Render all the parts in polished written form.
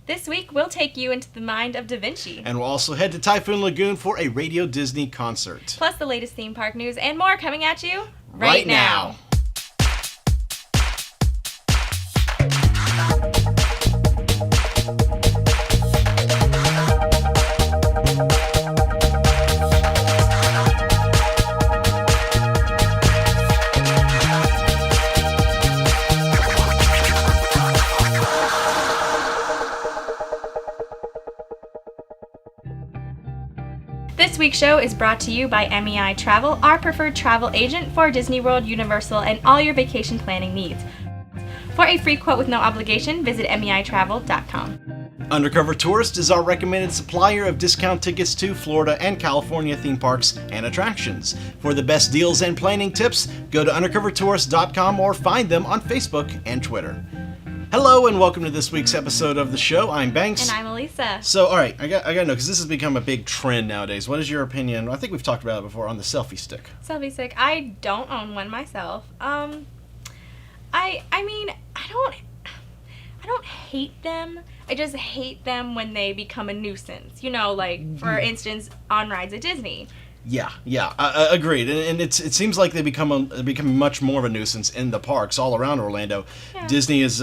This week, we'll take you into the mind of Da Vinci. And we'll also head to Typhoon Lagoon for a Radio Disney concert. Plus the latest theme park news and more coming at you right now. This week's show is brought to you by MEI Travel, our preferred travel agent for Disney World, Universal, and all your vacation planning needs. For a free quote with no obligation, visit MEItravel.com. Undercover Tourist is our recommended supplier of discount tickets to Florida and California theme parks and attractions. For the best deals and planning tips, go to undercovertourist.com or find them on Facebook and Twitter. Hello and welcome to this week's episode of the show. I'm Banks. And I'm Elisa. So, all right, I got to know, because this has become a big trend nowadays. What is your opinion? I think we've talked about it before on the selfie stick. Selfie stick. I don't own one myself. I mean, I don't hate them. I just hate them when they become a nuisance. You know, like, for instance, on rides at Disney. Yeah, agreed. And it seems like they become much more of a nuisance in the parks all around Orlando. Yeah. Disney has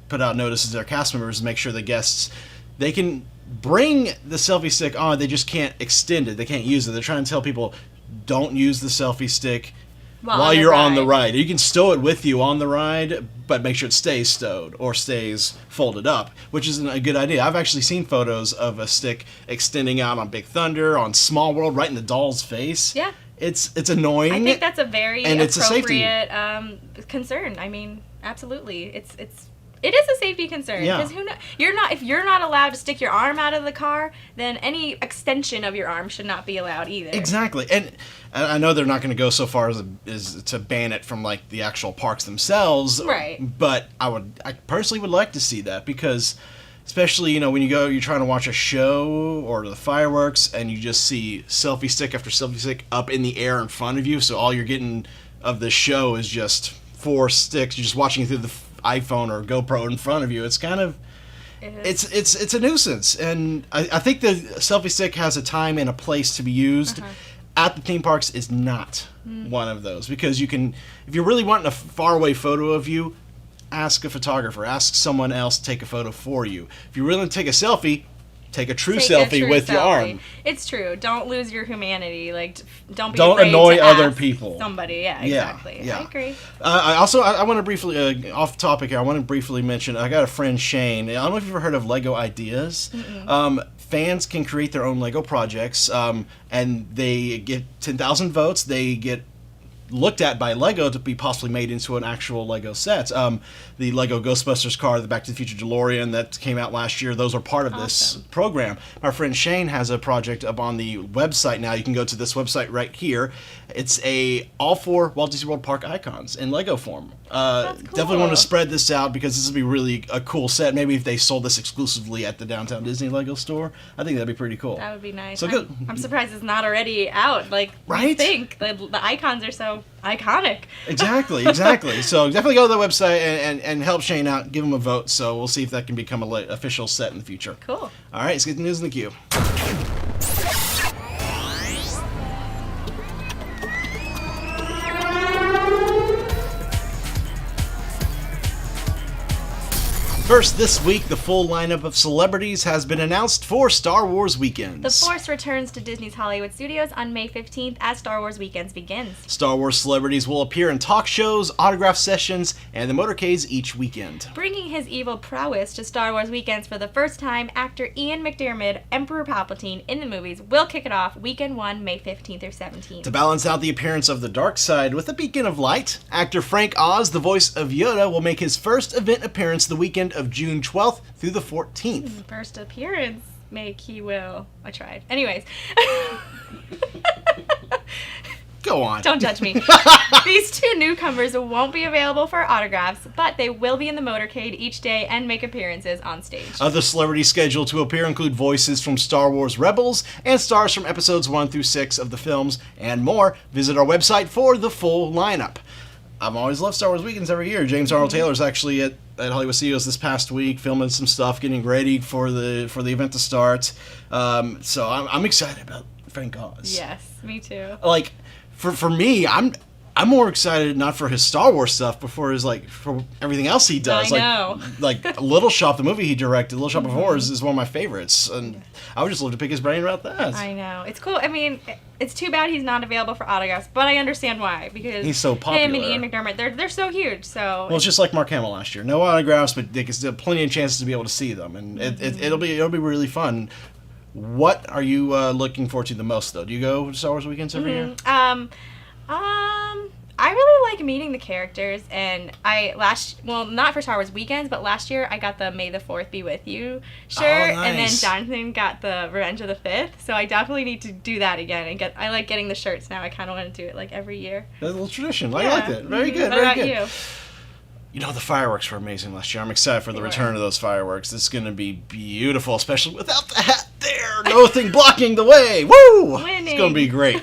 put out notices to their cast members to make sure the guests, they can bring the selfie stick on, they just can't extend it, they can't use it. They're trying to tell people, don't use the selfie stick while you're on the ride. You can stow it with you on the ride, but make sure it stays stowed or stays folded up, which isn't a good idea. I've actually seen photos of a stick extending out on Big Thunder, on Small World, right in the doll's face. Yeah. It's annoying. I think that's a very and appropriate concern. I mean, absolutely. It is a safety concern, because if you're not allowed to stick your arm out of the car, then any extension of your arm should not be allowed either. Exactly. And I know they're not going to go so far as to ban it from like the actual parks themselves. Right. But I personally would like to see that, because especially, when you're trying to watch a show or the fireworks and you just see selfie stick after selfie stick up in the air in front of you, so all you're getting of the show is just 4 sticks. You're just watching it through the iPhone or GoPro in front of you. It's kind of it's a nuisance, and I think the selfie stick has a time and a place to be used. At the theme parks is not one of those, because you can, if you're really wanting a faraway photo of you, ask a photographer, ask someone else to take a photo for you. If you're willing to take a selfie, take a true selfie with your arm. It's true. Don't lose your humanity. Like, don't annoy other people. Somebody, exactly. Yeah. I agree. I want to briefly, off topic here, I want to briefly mention, I got a friend, Shane. I don't know if you've ever heard of Lego Ideas. Fans can create their own Lego projects, and they get 10,000 votes. They get looked at by Lego to be possibly made into an actual Lego set. The Lego Ghostbusters car, the Back to the Future DeLorean that came out last year, those are part of this program. Our friend Shane has a project up on the website now. You can go to this website right here. It's all 4 Walt Disney World park icons in Lego form. That's cool. Definitely want to spread this out, because this would be really a cool set. Maybe if they sold this exclusively at the Downtown Disney Lego store, I think that'd be pretty cool. That would be nice. So good. I'm surprised it's not already out. Like, right? You think the icons are so iconic. Exactly. So definitely go to the website and help Shane out. Give him a vote. So we'll see if that can become an official set in the future. Cool. All right, let's get the news in the queue. First this week, the full lineup of celebrities has been announced for Star Wars Weekends. The Force returns to Disney's Hollywood Studios on May 15th as Star Wars Weekends begins. Star Wars celebrities will appear in talk shows, autograph sessions, and the motorcades each weekend. Bringing his evil prowess to Star Wars Weekends for the first time, actor Ian McDiarmid, Emperor Palpatine in the movies, will kick it off Weekend 1, May 15th through 17th. To balance out the appearance of the dark side with a beacon of light, actor Frank Oz, the voice of Yoda, will make his first event appearance the weekend of June 12th through the 14th. First appearance, he will. I tried. Anyways. Go on. Don't judge me. These 2 newcomers won't be available for autographs, but they will be in the motorcade each day and make appearances on stage. Other celebrities scheduled to appear include voices from Star Wars Rebels and stars from episodes 1 through 6 of the films, and more. Visit our website for the full lineup. I've always loved Star Wars Weekends every year. James Arnold Taylor is actually at Hollywood Studios this past week, filming some stuff, getting ready for the event to start. So I'm excited about Frank Oz. Yes, me too. Like, for me, I'm more excited not for his Star Wars stuff, but for everything else he does. I know. Like Little Shop, the movie he directed, Little Shop of Horrors, is one of my favorites, and I would just love to pick his brain about that. I know. It's cool. I mean, it's too bad he's not available for autographs, but I understand why, because he's so popular. Him and Ian McDermott, they're so huge. So well, it's just like Mark Hamill last year. No autographs, but they can still plenty of chances to be able to see them, and it'll be really fun. What are you looking forward to the most, though? Do you go to Star Wars weekends every year? I really like meeting the characters, and not for Star Wars weekends, but last year I got the May the 4th Be With You shirt, nice. And then Jonathan got the Revenge of the 5th, so I definitely need to do that again, and I like getting the shirts now. I kind of want to do it like every year. That's a little tradition. I like that. Very good. What very about good. you? You know, the fireworks were amazing last year. I'm excited for the return of those fireworks. This is going to be beautiful, especially without the hat there. Nothing blocking the way. Woo! Winning. It's going to be great.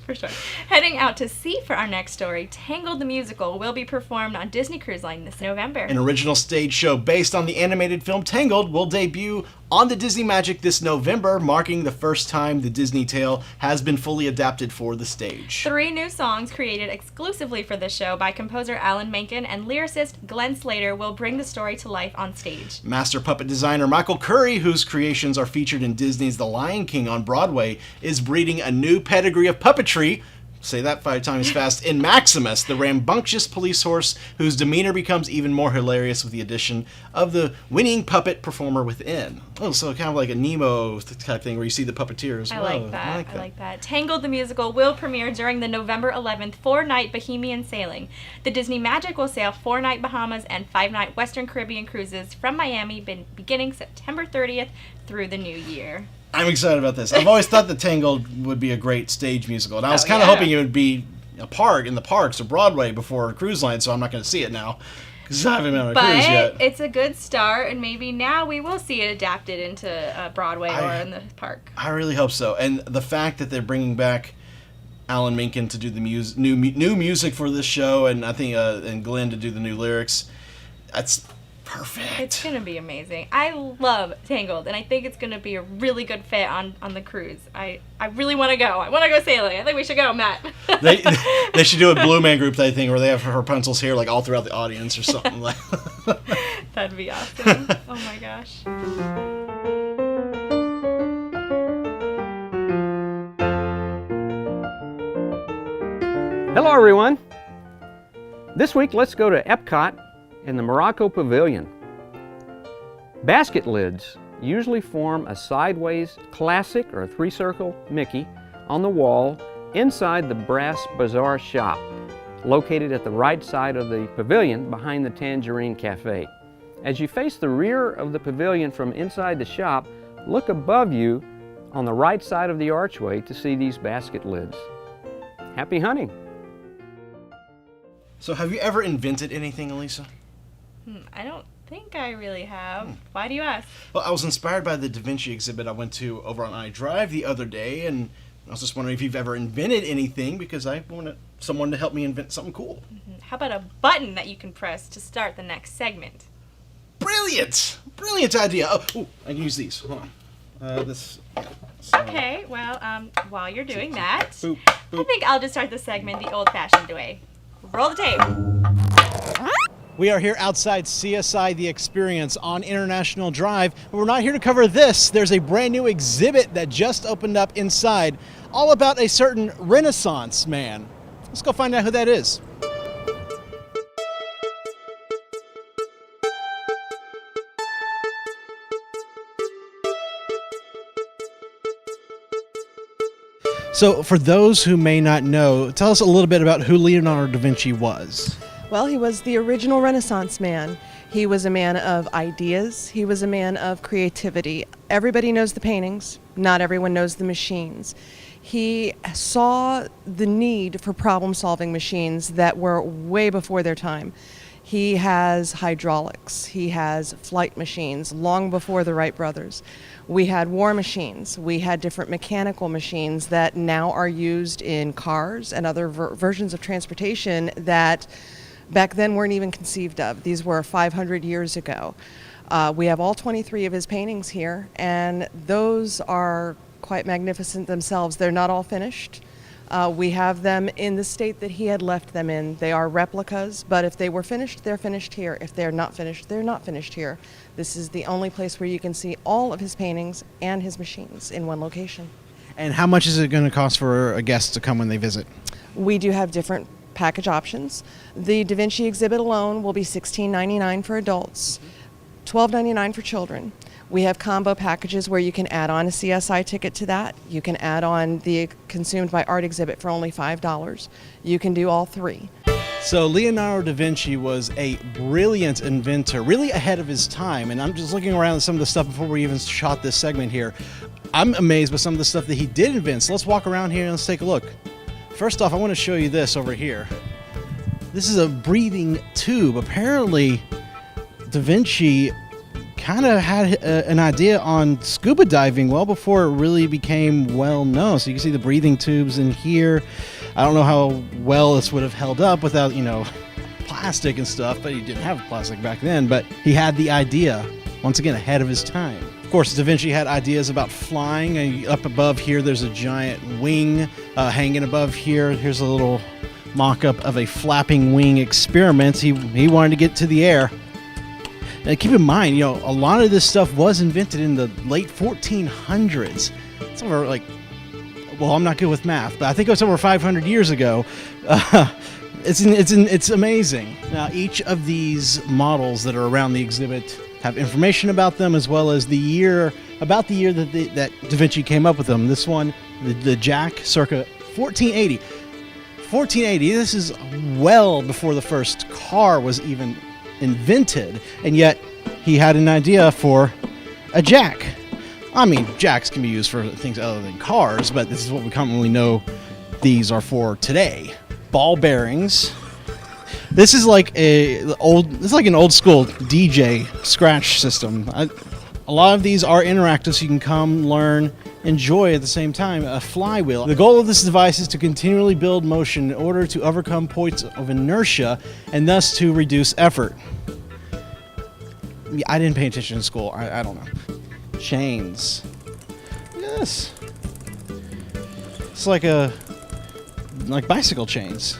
For sure. Heading out to sea for our next story, Tangled the Musical will be performed on Disney Cruise Line this November. An original stage show based on the animated film Tangled will debut on the Disney Magic this November, marking the first time the Disney tale has been fully adapted for the stage. 3 new songs created exclusively for the show by composer Alan Menken and lyricist Glenn Slater will bring the story to life on stage. Master puppet designer Michael Curry, whose creations are featured in Disney's The Lion King on Broadway, is breeding a new pedigree of puppetry, say that 5 times fast, in Maximus, the rambunctious police horse whose demeanor becomes even more hilarious with the addition of the winning puppet performer within. Oh, so kind of like a Nemo type thing where you see the puppeteer as well. I like that. Tangled the Musical will premiere during the November 11th 4-night Bohemian sailing. The Disney Magic will sail 4-night Bahamas and 5-night Western Caribbean cruises from Miami beginning September 30th through the new year. I'm excited about this. I've always thought that Tangled would be a great stage musical, and I was kind of hoping it would be a park in the parks or Broadway before a cruise line, so I'm not going to see it now because I haven't been on a cruise yet. But it's a good start, and maybe now we will see it adapted into Broadway or in the park. I really hope so. And the fact that they're bringing back Alan Menken to do the new music for this show, and I think and Glenn to do the new lyrics, that's perfect. It's going to be amazing. I love Tangled, and I think it's going to be a really good fit on the cruise. I really want to go. I want to go sailing. I think we should go, Matt. They should do a Blue Man Group type thing where they have Rapunzel's hair like all throughout the audience or something like. That'd be awesome. Oh my gosh. Hello everyone. This week let's go to Epcot in the Morocco Pavilion. Basket lids usually form a sideways classic or a 3-circle Mickey on the wall inside the Brass Bazaar shop, located at the right side of the pavilion behind the Tangerine Cafe. As you face the rear of the pavilion from inside the shop, look above you on the right side of the archway to see these basket lids. Happy hunting! So have you ever invented anything, Elisa? I don't think I really have. Why do you ask? Well, I was inspired by the Da Vinci exhibit I went to over on iDrive the other day, and I was just wondering if you've ever invented anything, because I wanted someone to help me invent something cool. How about a button that you can press to start the next segment? Brilliant! Brilliant idea. Oh, I can use these. Hold on. Okay, well, while you're doing that, boop, boop. I think I'll just start the segment the old-fashioned way. Roll the tape. We are here outside CSI The Experience on International Drive. But we're not here to cover this. There's a brand new exhibit that just opened up inside, all about a certain Renaissance man. Let's go find out who that is. So for those who may not know, tell us a little bit about who Leonardo da Vinci was. Well, he was the original Renaissance man. He was a man of ideas. He was a man of creativity. Everybody knows the paintings. Not everyone knows the machines. He saw the need for problem-solving machines that were way before their time. He has hydraulics. He has flight machines long before the Wright brothers. We had war machines. We had different mechanical machines that now are used in cars and other versions of transportation that back then weren't even conceived of. These were 500 years ago. We have all 23 of his paintings here, and those are quite magnificent themselves. They're not all finished. We have them in the state that he had left them in. They are replicas, but if they were finished, they're finished here. If they're not finished, they're not finished here. This is the only place where you can see all of his paintings and his machines in one location. And how much is it going to cost for a guest to come when they visit? We do have different package options. The Da Vinci exhibit alone will be $16.99 for adults, $12.99 for children. We have combo packages where you can add on a CSI ticket to that. You can add on the Consumed by Art exhibit for only $5. You can do all three. So Leonardo da Vinci was a brilliant inventor, really ahead of his time. And I'm just looking around at some of the stuff before we even shot this segment here. I'm amazed by some of the stuff that he did invent. So let's walk around here and let's take a look. First off, I want to show you this over here. This is a breathing tube. Apparently, Da Vinci kind of had an idea on scuba diving well before it really became well known. So you can see the breathing tubes in here. I don't know how well this would have held up without, plastic and stuff, but he didn't have plastic back then. But he had the idea, once again, ahead of his time. Of course, Da Vinci had ideas about flying. And up above here, there's a giant wing hanging above here. Here's a little mock-up of a flapping wing experiment. He wanted to get to the air. Now, keep in mind, a lot of this stuff was invented in the late 1400s. It's over I'm not good with math, but I think it was over 500 years ago. It's amazing. Now, each of these models that are around the exhibit have information about them, as well as the year that Da Vinci came up with them. This one, the Jack, circa 1480. 1480. This is well before the first car was even invented, and yet he had an idea for a jack. I mean, jacks can be used for things other than cars, but this is what we commonly know these are for today. Ball bearings. This is like an old school DJ scratch system. A lot of these are interactive, so you can come, learn, enjoy at the same time. A flywheel. The goal of this device is to continually build motion in order to overcome points of inertia and thus to reduce effort. I didn't pay attention in school. I don't know. Chains. Yes. It's like bicycle chains.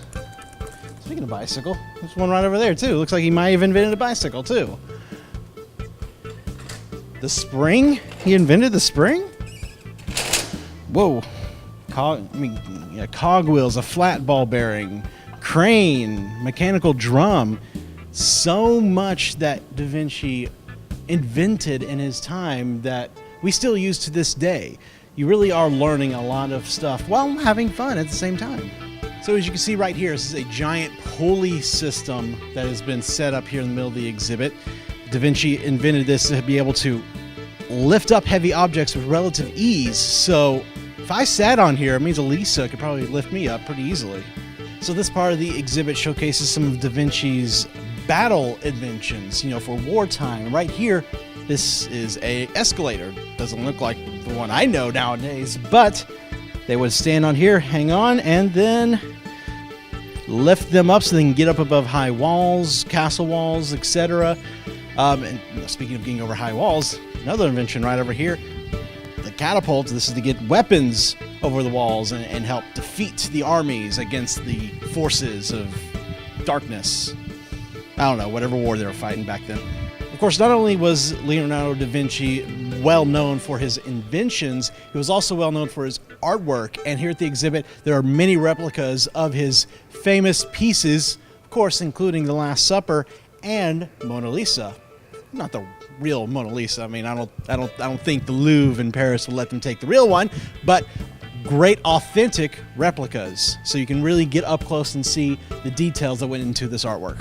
Speaking of bicycle, there's one right over there too. Looks like he might have invented a bicycle too. The spring? He invented the spring? Whoa. Cog wheels, a flat ball bearing, crane, mechanical drum. So much that Da Vinci invented in his time that we still use to this day. You really are learning a lot of stuff while having fun at the same time. So as you can see right here, this is a giant pulley system that has been set up here in the middle of the exhibit. Da Vinci invented this to be able to lift up heavy objects with relative ease. So if I sat on here, it means Elisa could probably lift me up pretty easily. So this part of the exhibit showcases some of Da Vinci's battle inventions, for wartime. Right here, this is a escalator. Doesn't look like the one I know nowadays, but they would stand on here, hang on, and then lift them up so they can get up above high walls, castle walls, etc. And speaking of getting over high walls, another invention right over here, the catapult. This is to get weapons over the walls and help defeat the armies against the forces of darkness. I don't know, whatever war they were fighting back then. Of course, not only was Leonardo da Vinci well known for his inventions, he was also well known for his artwork. And here at the exhibit, there are many replicas of his famous pieces, of course, including The Last Supper and Mona Lisa. Not the real Mona Lisa. I mean, I don't think the Louvre in Paris will let them take the real one, but great authentic replicas. So you can really get up close and see the details that went into this artwork.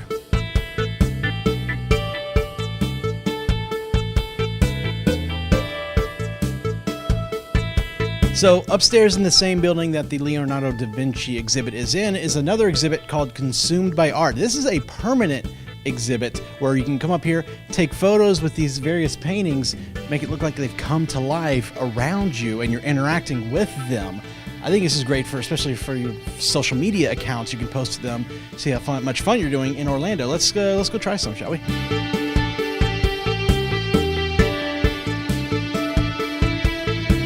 So upstairs in the same building that the Leonardo da Vinci exhibit is in is another exhibit called Consumed by Art. This is a permanent exhibit where you can come up here, take photos with these various paintings, make it look like they've come to life around you and you're interacting with them. I think this is great for, especially for your social media accounts. You can post to them, see how much fun you're doing in Orlando. Let's go try some, shall we?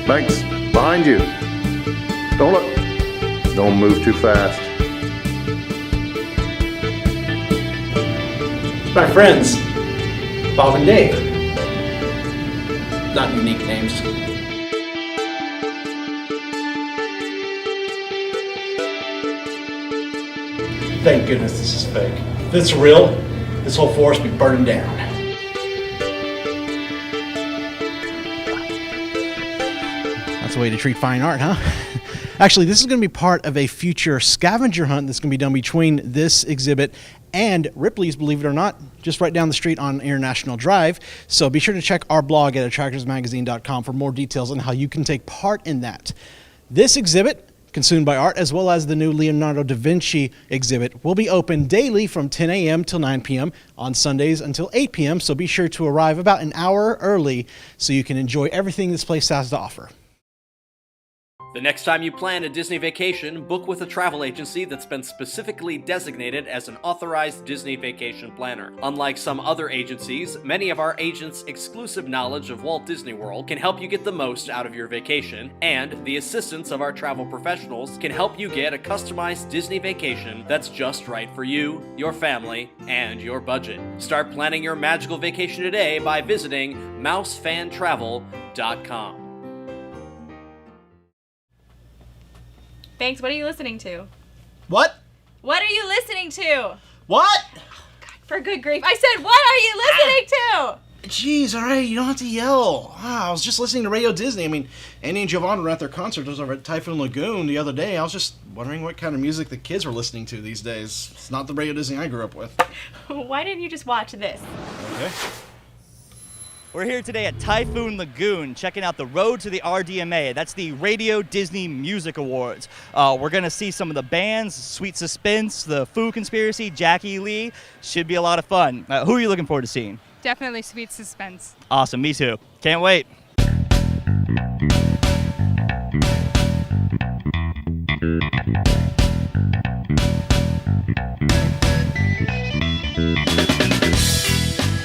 Thanks. Behind you. Don't look. Don't move too fast. My friends, Bob and Dave. Not unique names. Thank goodness this is fake. If it's real, this whole forest would be burning down. That's a way to treat fine art, huh? Actually, this is going to be part of a future scavenger hunt that's going to be done between this exhibit and Ripley's, believe it or not, just right down the street on International Drive. So be sure to check our blog at attractorsmagazine.com for more details on how you can take part in that. This exhibit, Consumed by Art, as well as the new Leonardo da Vinci exhibit, will be open daily from 10 a.m. till 9 p.m. on Sundays until 8 p.m. So be sure to arrive about an hour early so you can enjoy everything this place has to offer. The next time you plan a Disney vacation, book with a travel agency that's been specifically designated as an authorized Disney vacation planner. Unlike some other agencies, many of our agents' exclusive knowledge of Walt Disney World can help you get the most out of your vacation, and the assistance of our travel professionals can help you get a customized Disney vacation that's just right for you, your family, and your budget. Start planning your magical vacation today by visiting mousefantravel.com. Thanks. What are you listening to? What? What are you listening to? What? For good grief. I said, what are you listening to? Jeez, all right, you don't have to yell. I was just listening to Radio Disney. I mean, Andy and Jovon were at their concert. It was over at Typhoon Lagoon the other day. I was just wondering what kind of music the kids were listening to these days. It's not the Radio Disney I grew up with. Why didn't you just watch this? Okay. We're here today at Typhoon Lagoon, checking out the Road to the RDMA. That's the Radio Disney Music Awards. We're going to see some of the bands, Sweet Suspense, The Foo Conspiracy, Jackie Lee. Should be a lot of fun. Who are you looking forward to seeing? Definitely Sweet Suspense. Awesome, me too. Can't wait.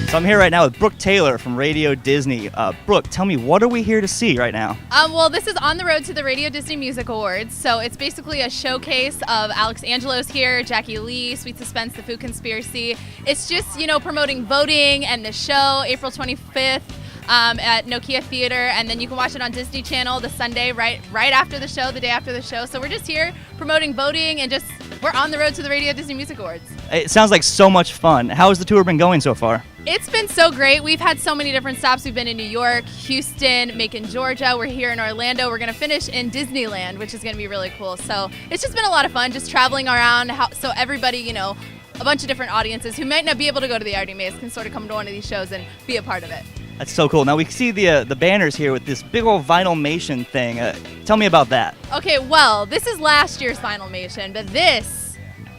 So I'm here right now with Brooke Taylor from Radio Disney. Brooke, tell me, what are we here to see right now? Well, this is on the road to the Radio Disney Music Awards. So it's basically a showcase of Alex Angelo's here, Jackie Lee, Sweet Suspense, The Foo Conspiracy. It's just, promoting voting and the show, April 25th. At Nokia Theater, and then you can watch it on Disney Channel the Sunday right after the show, the day after the show. So we're just here promoting voting and we're on the road to the Radio Disney Music Awards. It sounds like so much fun. How has the tour been going so far? It's been so great. We've had so many different stops. We've been in New York, Houston, Macon, Georgia. We're here in Orlando. We're going to finish in Disneyland, which is going to be really cool. So it's just been a lot of fun just traveling around. So everybody, a bunch of different audiences who might not be able to go to the RDMAs can sort of come to one of these shows and be a part of it. That's so cool. Now we see the banners here with this big old Vinylmation thing. Tell me about that. Okay, well, this is last year's Vinylmation, but this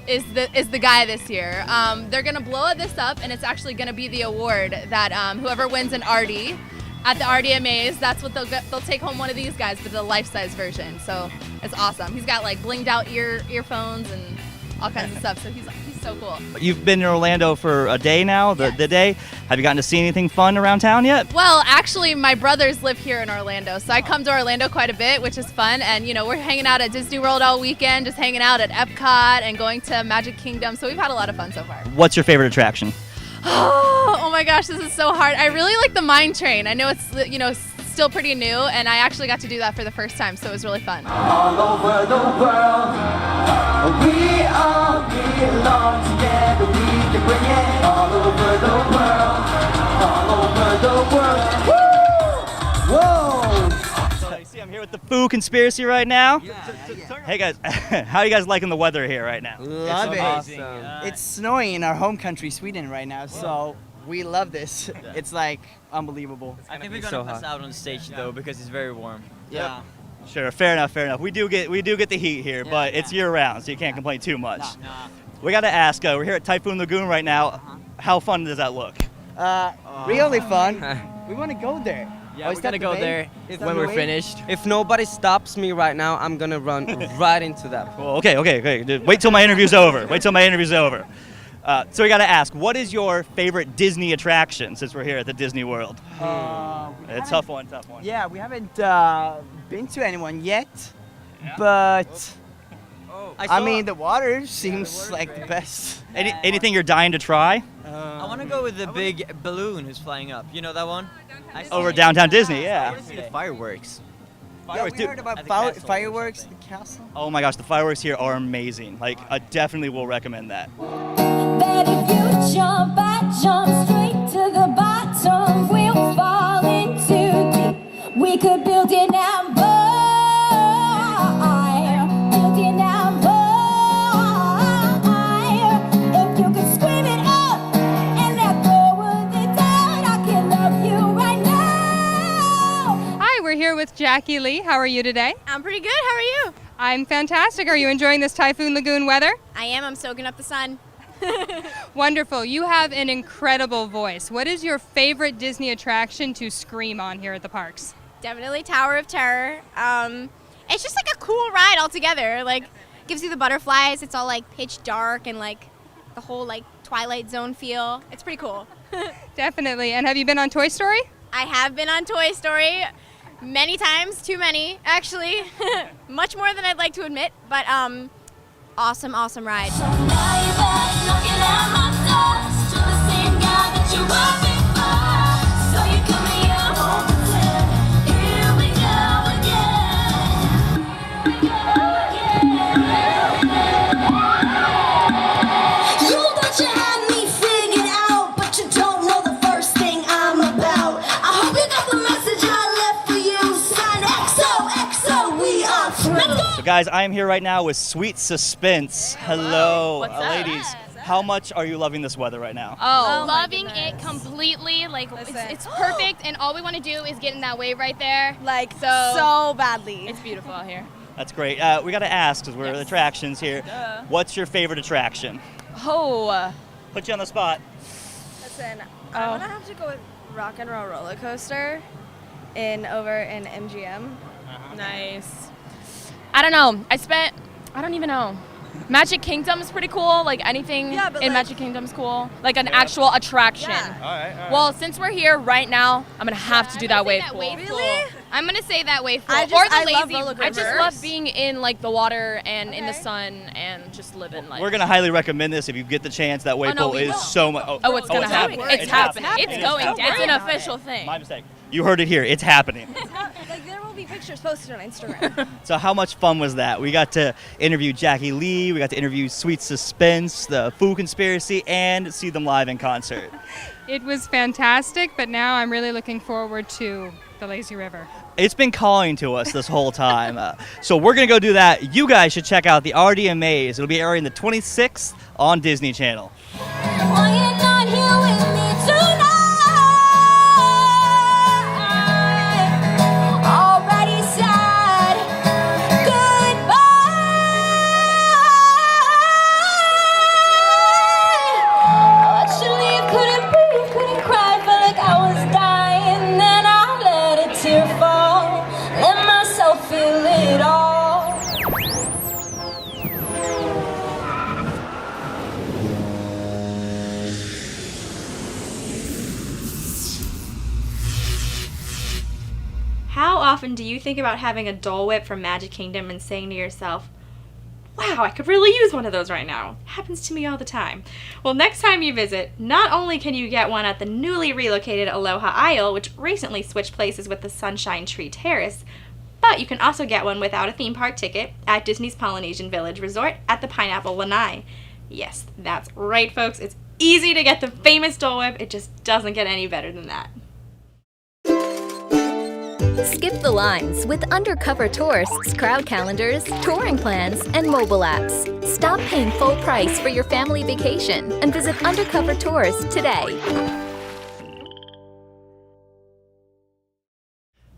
is the guy this year. They're gonna blow this up, and it's actually gonna be the award that whoever wins an RD at the RDMAs, that's what they'll take home one of these guys, but the life-size version. So it's awesome. He's got like blinged out earphones and all kinds of stuff. So he's so cool. You've been in Orlando for a day now, the day. Have you gotten to see anything fun around town yet? Well, actually, my brothers live here in Orlando, so I come to Orlando quite a bit, which is fun. And, we're hanging out at Disney World all weekend, just hanging out at Epcot and going to Magic Kingdom. So we've had a lot of fun so far. What's your favorite attraction? Oh my gosh, this is so hard. I really like the Mine Train. I know it's, still pretty new, and I actually got to do that for the first time, so it was really fun. All over the world, we all belong together. We can bring it all over the world, all over the world. Whoa! So you see, I'm here with the Foo Conspiracy right now. Yeah. Hey guys, how are you guys liking the weather here right now? Love it. Awesome. It's snowing in our home country, Sweden, right now, so we love this. It's like unbelievable. I think we're gonna pass out on stage though because it's very warm. Yeah. Sure, fair enough. We do get the heat here, but it's year round, so you can't complain too much. We got to ask. We're here at Typhoon Lagoon right now. How fun does that look? Really fun. We want to go there. Yeah, we're gonna go there when we're finished. If nobody stops me right now, I'm gonna run right into that. Well, okay. Wait till my interview's over. So we got to ask, what is your favorite Disney attraction since we're here at the Disney World? It's tough one. Yeah, we haven't been to anyone yet, but I mean the water seems like the best. Anything you're dying to try? I want to go with the big balloon who's flying up. You know that one? Over downtown Disney, yeah. I want to see the fireworks. Yeah, we heard about fireworks at the castle. Oh my gosh, the fireworks here are amazing. Like, I definitely will recommend that. Bet if you jump, I jump straight to the bottom. We'll fall into deep. We could build an empire. Build an empire. If you could scream it up and let go of the doubt, I can love you right now. Hi, we're here with Jackie Lee. How are you today? I'm pretty good. How are you? I'm fantastic. Are you enjoying this Typhoon Lagoon weather? I am. I'm soaking up the sun. Wonderful. You have an incredible voice. What is your favorite Disney attraction to scream on here at the parks? Definitely Tower of Terror. It's just like a cool ride altogether. Like, gives you the butterflies. It's all like pitch dark and like the whole like Twilight Zone feel. It's pretty cool. Definitely. And have you been on Toy Story? I have been on Toy Story many times. Too many, actually. Much more than I'd like to admit. But awesome ride. So guys, I am here right now with Sweet Suspense. Hello, What's up? ladies. How much are you loving this weather right now? Loving it completely. Like it's perfect, and all we want to do is get in that wave right there. Like so badly. It's beautiful out here. That's great. We got to ask, because we're at attractions here. What's your favorite attraction? Put you on the spot. Listen, I'm gonna have to go with Rock and Roll Roller Coaster over in MGM. Nice. I don't know. I don't even know. Magic Kingdom is pretty cool. Like anything in Magic Kingdom is cool. Like an actual attraction. All right. Well, since we're here right now, I'm gonna have to do that wave pool. Really? I'm gonna say that wave pool. I or the love lazy. roller I just coasters. love being in like the water and in the sun and just living life. We're going to highly recommend this if you get the chance. That wave pool is so much. It's gonna happen. It's happening. It's going down. It's an official thing. My mistake. You heard it here. It's happening. Like there will be pictures posted on Instagram. So how much fun was that? We got to interview Jackie Lee, we got to interview Sweet Suspense, the Food Conspiracy, and see them live in concert. It was fantastic, but now I'm really looking forward to the lazy river. It's been calling to us this whole time. So we're going to go do that. You guys should check out the RDMAs. It'll be airing the 26th on Disney Channel. Why you not here with me tonight? Already said goodbye. Let you leave, couldn't breathe, couldn't cry, felt like I was dying. Then I let a tear fall, let myself feel it all. How often do you think about having a Dole Whip from Magic Kingdom and saying to yourself, wow, I could really use one of those right now? Happens to me all the time. Well, next time you visit, not only can you get one at the newly relocated Aloha Isle, which recently switched places with the Sunshine Tree Terrace, but you can also get one without a theme park ticket at Disney's Polynesian Village Resort at the Pineapple Lanai. Yes, that's right, folks. It's easy to get the famous Dole Whip. It just doesn't get any better than that. Skip the lines with undercover tourists, crowd calendars, touring plans, and mobile apps. Stop paying full price for your family vacation and visit Undercover Tours today.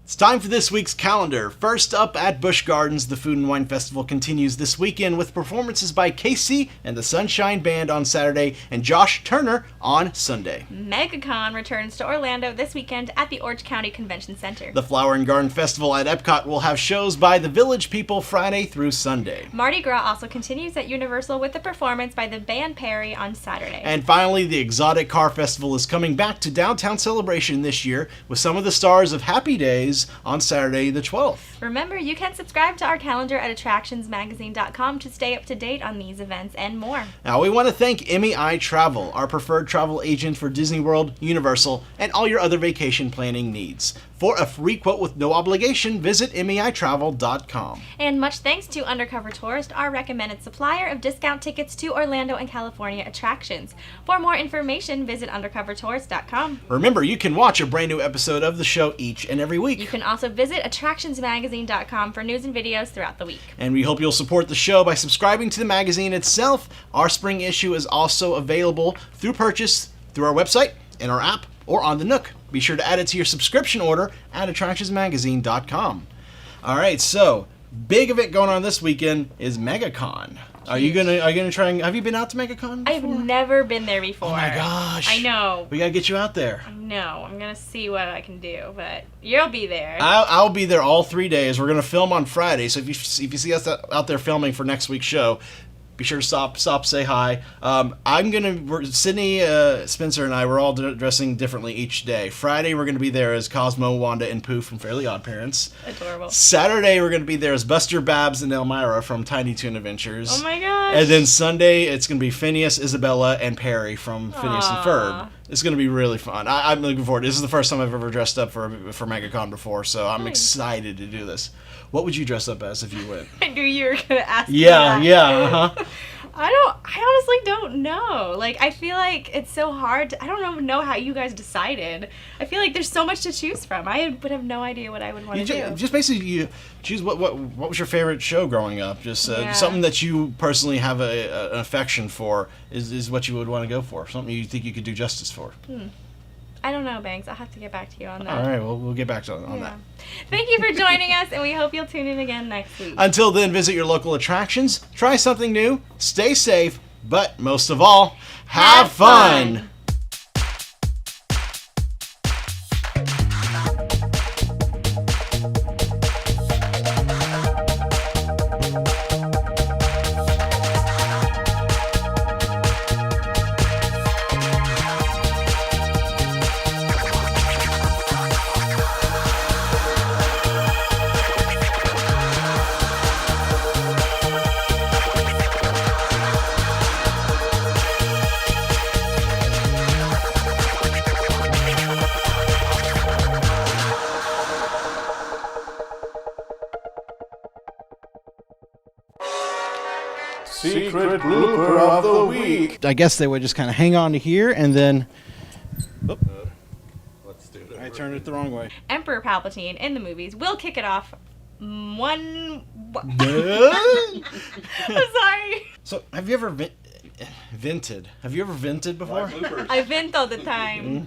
It's time for this week's calendar. First up at Busch Gardens, the Food and Wine Festival continues this weekend with performances by Casey and the Sunshine Band on Saturday and Josh Turner on Sunday. MegaCon returns to Orlando this weekend at the Orange County Convention Center. The Flower and Garden Festival at Epcot will have shows by the Village People Friday through Sunday. Mardi Gras also continues at Universal with a performance by the band Perry on Saturday. And finally, the Exotic Car Festival is coming back to Downtown Celebration this year with some of the stars of Happy Days on Saturday the 12th. Remember, you can subscribe to our calendar at attractionsmagazine.com to stay up to date on these events and more. Now, we want to thank MEI Travel, our preferred travel agent for Disney World, Universal, and all your other vacation planning needs. For a free quote with no obligation, visit MEItravel.com. And much thanks to Undercover Tourist, our recommended supplier of discount tickets to Orlando and California attractions. For more information, visit undercovertourist.com. Remember, you can watch a brand new episode of the show each and every week. You can also visit attractionsmagazine.com for news and videos throughout the week. And we hope you'll support the show by subscribing to the magazine itself. Our spring issue is also available through purchase through our website, in our app, or on the Nook. Be sure to add it to your subscription order at attractionsmagazine.com. All right, so big event going on this weekend is MegaCon. Are you gonna try and have you been out to MegaCon before? I've never been there before. Oh my gosh. I know. We gotta get you out there. No, I'm gonna see what I can do, but you'll be there. I'll be there all 3 days. We're gonna film on Friday, so if you see us out there filming for next week's show, be sure to stop, say hi. Sydney, Spencer, and I, we're all dressing differently each day. Friday, we're going to be there as Cosmo, Wanda, and Pooh from Fairly Odd Parents. Adorable. Saturday, we're going to be there as Buster, Babs, and Elmira from Tiny Toon Adventures. Oh my gosh. And then Sunday, it's going to be Phineas, Isabella, and Perry from Phineas and Ferb. It's going to be really fun. I'm looking forward to it. This is the first time I've ever dressed up for MegaCon before, so I'm excited to do this. What would you dress up as if you went? I knew you were gonna ask me Yeah, that. uh-huh. I honestly don't know. Like, I feel like it's so hard I don't even know how you guys decided. I feel like there's so much to choose from. I would have no idea what I would want to do. Just basically, you choose what was your favorite show growing up. Just something that you personally have an affection for is what you would want to go for. Something you think you could do justice for. I don't know, Banks. I'll have to get back to you on that. All right, well, we'll get back to on that. Thank you for joining us, and we hope you'll tune in again next week. Until then, visit your local attractions, try something new, stay safe, but most of all, have fun. Secret blooper of the week. I guess they would just kind of hang on to here and then. Let's do it. I turned it the wrong way. Emperor Palpatine in the movies will kick it off. I'm sorry. So, have you ever vented? Have you ever vented before? I vent all the time.